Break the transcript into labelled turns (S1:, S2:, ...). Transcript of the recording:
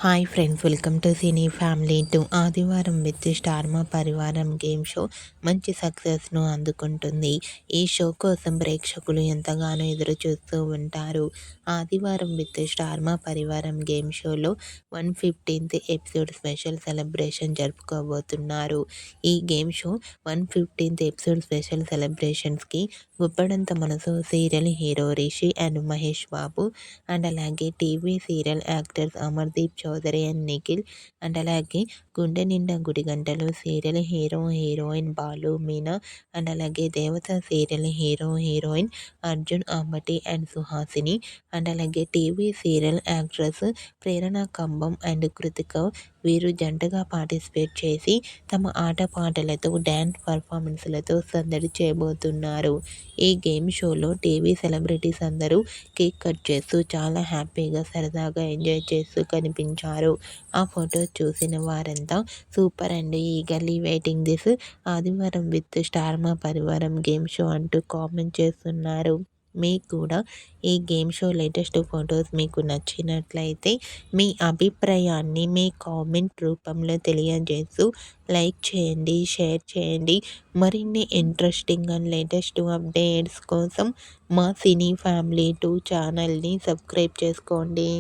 S1: Hi friends, welcome to cine family to ఆదివారం with star మా పరివారం గేమ్ షో మంచి సక్సెస్ను అందుకుంటుంది. ఈ షో కోసం ప్రేక్షకులు ఎంతగానో ఎదురు చూస్తూ ఉంటారు. ఆదివారం విత్ స్టార్ మా పరివారం గేమ్ షోలో 115th ఎపిసోడ్ స్పెషల్ సెలబ్రేషన్ జరుపుకోబోతున్నారు. ఈ game show 115th episode special సెలబ్రేషన్స్కి Guppedantha Manasu serial hero Rishi and Mahesh Babu and అలాగే TV serial actors Amardeep Chowdary and Nikhil and అలాగే Gunde Ninda Gudi Gantalu serial hero heroine Balu Meena and అలాగే Devatha serial hero heroine Arjun Ambati and Suhasini and అలాగే TV serial actress Prerana Kambam and Krithika వీరు జంటగా participate చేసి తమ ఆటపాటలతో డ్యాన్స్ పర్ఫార్మెన్స్లతో సందడి చేయబోతున్నారు. ఈ గేమ్ షోలో టీవీ సెలబ్రిటీస్ అందరూ కేక్ కట్ చేస్తూ చాలా హ్యాపీగా సరదాగా ఎంజాయ్ చేస్తూ కనిపించారు. ఆ ఫొటోస్ చూసిన వారంతా super and eagerly waiting this ఆదివారం విత్ స్టార్ మా పరివారం గేమ్ షో అంటూ కామెంట్ చేస్తున్నారు. మీకు కూడా ఈ గేమ్ షో లేటెస్ట్ ఫొటోస్ మీకు నచ్చినట్లయితే మీ అభిప్రాయాన్ని మీ కామెంట్ రూపంలో తెలియజేస్తూ లైక్ చేయండి, షేర్ చేయండి. మరిన్ని ఇంట్రెస్టింగ్ అండ్ లేటెస్ట్ అప్డేట్స్ కోసం మా సినీ ఫ్యామిలీ 2 ఛానల్ని సబ్స్క్రైబ్ చేసుకోండి.